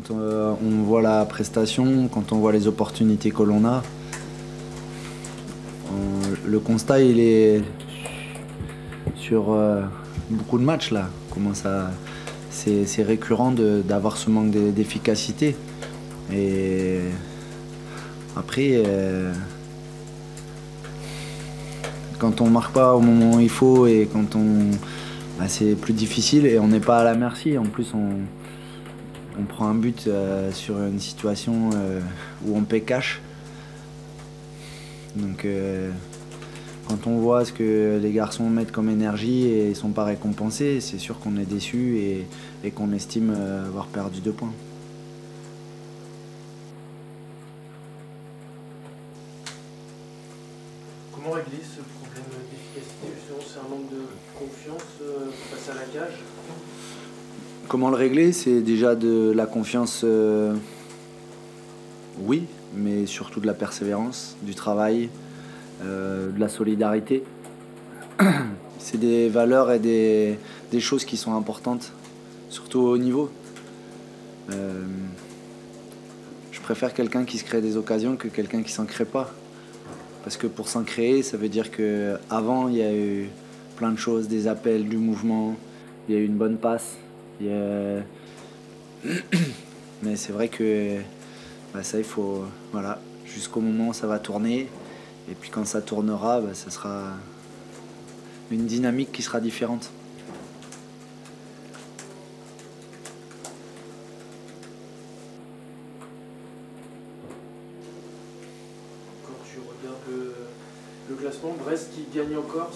Quand on voit la prestation, quand on voit les opportunités que l'on a, le constat il est sur beaucoup de matchs là. C'est récurrent d'avoir ce manque d'efficacité. Et après, quand on marque pas au moment où il faut et c'est plus difficile et on n'est pas à la merci. En plus, on prend un but sur une situation où on paie cash. Donc quand on voit ce que les garçons mettent comme énergie et ils ne sont pas récompensés, c'est sûr qu'on est déçu et qu'on estime avoir perdu 2 points. Comment régler ce problème d'efficacité? Justement, c'est un manque de confiance face à la cage. Comment le régler? C'est déjà de la confiance, oui, mais surtout de la persévérance, du travail, de la solidarité. C'est des valeurs et des choses qui sont importantes, surtout au haut niveau. Je préfère quelqu'un qui se crée des occasions que quelqu'un qui s'en crée pas. Parce que pour s'en créer, ça veut dire qu'avant, il y a eu plein de choses, des appels, du mouvement, il y a eu une bonne passe. Mais c'est vrai que ça, il faut, voilà, jusqu'au moment où ça va tourner. Et puis quand ça tournera, ça sera une dynamique qui sera différente. Quand tu regardes le classement, Brest qui gagne encore,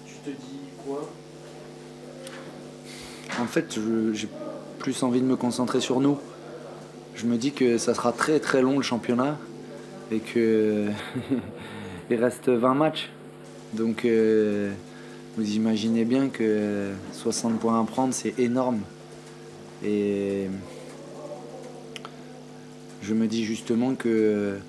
tu te dis quoi? En fait, j'ai plus envie de me concentrer sur nous. Je me dis que ça sera très très long le championnat et que il reste 20 matchs. Donc vous imaginez bien que 60 points à prendre, c'est énorme. Et je me dis justement que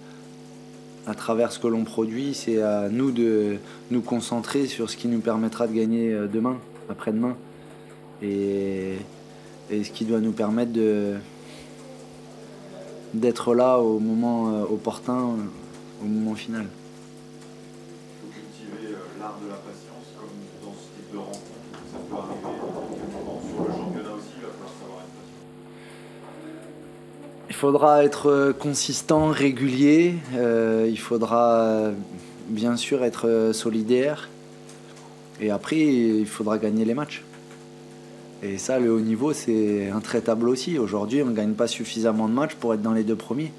à travers ce que l'on produit, c'est à nous de nous concentrer sur ce qui nous permettra de gagner demain, après-demain. Et ce qui doit nous permettre d'être là au moment opportun, au moment final. Il faut cultiver l'art de la patience, comme dans ce type de rencontre. Ça peut arriver à quel moment. Sur le championnat aussi, il va falloir savoir être patient. Il faudra être consistant, régulier. Il faudra bien sûr être solidaire. Et après, il faudra gagner les matchs. Et ça, le haut niveau, c'est intraitable aussi. Aujourd'hui, on ne gagne pas suffisamment de matchs pour être dans les 2 premiers.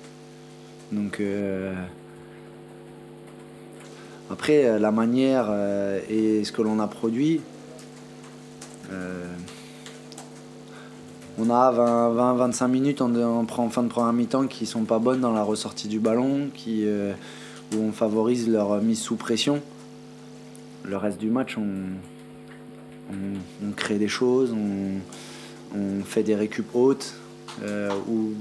Donc, après, la manière et ce que l'on a produit, on a 20-25 minutes en fin de première mi-temps qui ne sont pas bonnes dans la ressortie du ballon, où on favorise leur mise sous pression. Le reste du match, on crée des choses, on fait des récup hautes, où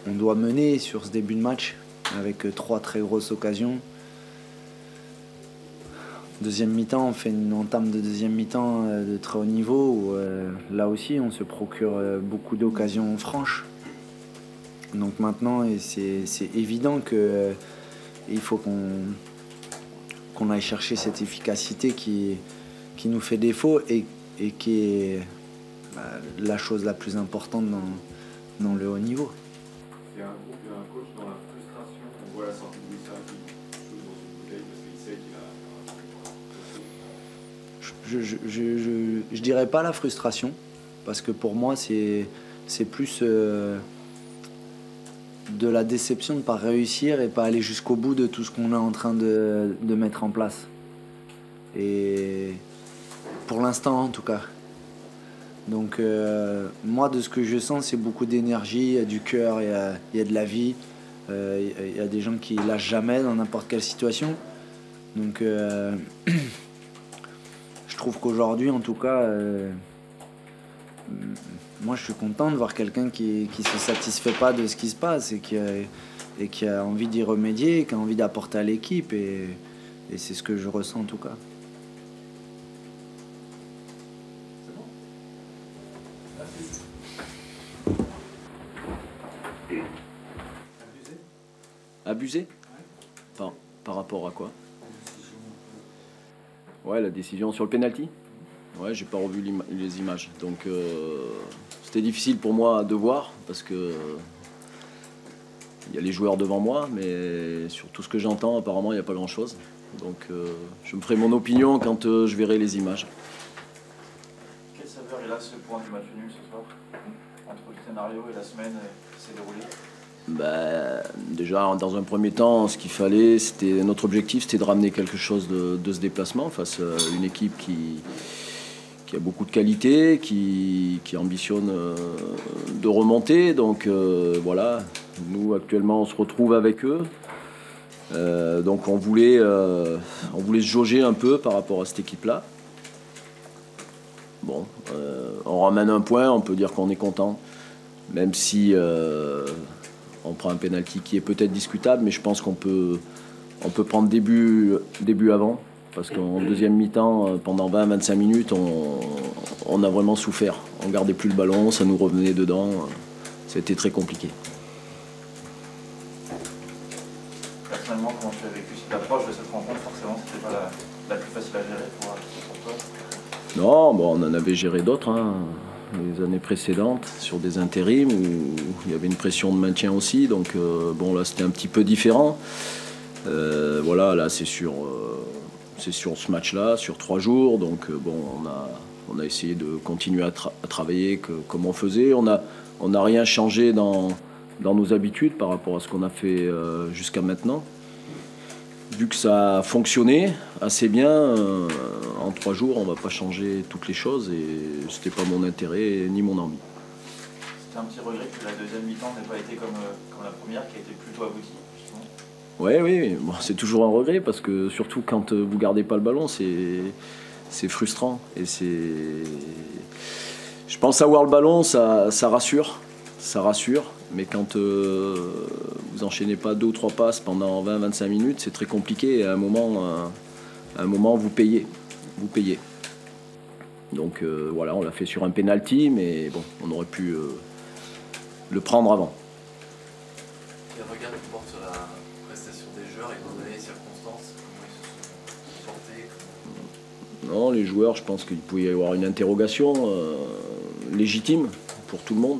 on doit mener sur ce début de match avec 3 très grosses occasions. Deuxième mi-temps, on fait une entame de deuxième mi-temps de très haut niveau où là aussi on se procure beaucoup d'occasions franches. Donc maintenant, c'est évident qu'il faut qu'on aille chercher cette efficacité qui nous fait défaut et qui est la chose la plus importante dans le haut niveau. Il y a un groupe, il y a un coach dans la frustration. On voit la sortie de Wissa qui joue dans une bouteille parce qu'il sait qu'il a. Je dirais pas la frustration, parce que pour moi c'est plus de la déception de ne pas réussir et pas aller jusqu'au bout de tout ce qu'on est en train de mettre en place. Et pour l'instant en tout cas. Donc moi de ce que je sens, c'est beaucoup d'énergie, il y a du cœur, il y a de la vie, il y a des gens qui lâchent jamais dans n'importe quelle situation. Donc je trouve qu'aujourd'hui en tout cas, moi je suis content de voir quelqu'un qui se satisfait pas de ce qui se passe et qui a envie d'y remédier, qui a envie d'apporter à l'équipe et c'est ce que je ressens en tout cas. C'est bon. Merci. Abusé? Par rapport à quoi? Ouais, la décision sur le penalty. Ouais, j'ai pas revu les images. Donc c'était difficile pour moi de voir parce que il y a les joueurs devant moi, mais sur tout ce que j'entends, apparemment, il n'y a pas grand-chose. Donc je me ferai mon opinion quand je verrai les images. Quelle saveur est là ce point du match nul ce soir? Entre le scénario et la semaine qui s'est déroulée? Déjà, dans un premier temps, ce qu'il fallait, notre objectif, c'était de ramener quelque chose de ce déplacement face à une équipe qui a beaucoup de qualité, qui ambitionne de remonter. Donc voilà, nous actuellement, on se retrouve avec eux. Donc on voulait se jauger un peu par rapport à cette équipe-là. Bon, on ramène un point, on peut dire qu'on est content, même si on prend un penalty qui est peut-être discutable, mais je pense qu'on peut prendre début avant, parce qu'en deuxième mi-temps, pendant 20-25 minutes, on a vraiment souffert. On ne gardait plus le ballon, ça nous revenait dedans, c'était très compliqué. Personnellement, comment tu as vécu cette approche de cette rencontre? Forcément, c'était pas la plus facile à gérer pour toi. Non, bon, on en avait géré d'autres, hein, les années précédentes, sur des intérims où il y avait une pression de maintien aussi. Donc bon, là, c'était un petit peu différent. Voilà, là, c'est sur ce match-là, sur 3 jours. Donc bon, on a essayé de continuer à travailler comme on faisait. On n'a rien changé dans nos habitudes par rapport à ce qu'on a fait jusqu'à maintenant. Vu que ça a fonctionné assez bien, en 3 jours, on ne va pas changer toutes les choses et c'était pas mon intérêt ni mon envie. C'était un petit regret que la deuxième mi-temps n'ait pas été comme la première, qui a été plutôt aboutie, justement. Oui, bon, c'est toujours un regret parce que surtout quand vous gardez pas le ballon, c'est frustrant et je pense avoir le ballon, ça rassure. Ça rassure, mais quand vous enchaînez pas 2 ou 3 passes pendant 20-25 minutes, c'est très compliqué et à un moment vous payez. Donc voilà, on l'a fait sur un penalty, mais bon, on aurait pu le prendre avant. Quel regard tu portes sur la prestation des joueurs étant donné les circonstances? Comment ils se sont portés? Non, les joueurs, je pense qu'il pouvait y avoir une interrogation légitime pour tout le monde.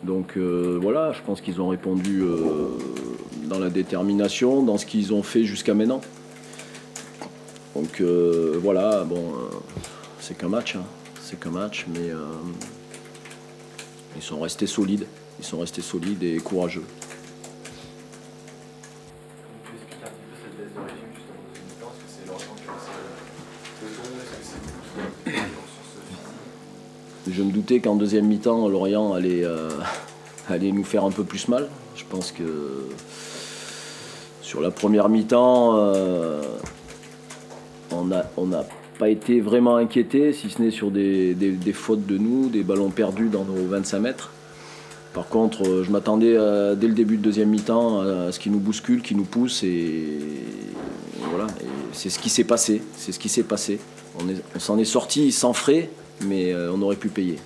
Donc voilà, je pense qu'ils ont répondu dans la détermination, dans ce qu'ils ont fait jusqu'à maintenant. Donc voilà, bon, c'est qu'un match, mais ils sont restés solides. Ils sont restés solides et courageux. Comment tu expliques un petit peu cette baisse de régime justement dans une mi-temps? Est-ce que c'est leur temps qui a le ton? Est-ce que c'est beaucoup de sur ce physique? Je me doutais qu'en deuxième mi-temps, Lorient allait nous faire un peu plus mal. Je pense que sur la première mi-temps, on n'a pas été vraiment inquiétés, si ce n'est sur des fautes de nous, des ballons perdus dans nos 25 mètres. Par contre, je m'attendais dès le début de deuxième mi-temps à ce qui nous bouscule, qui nous pousse, et voilà. Et c'est ce qui s'est passé. On s'en est sorti sans frais, mais on aurait pu payer.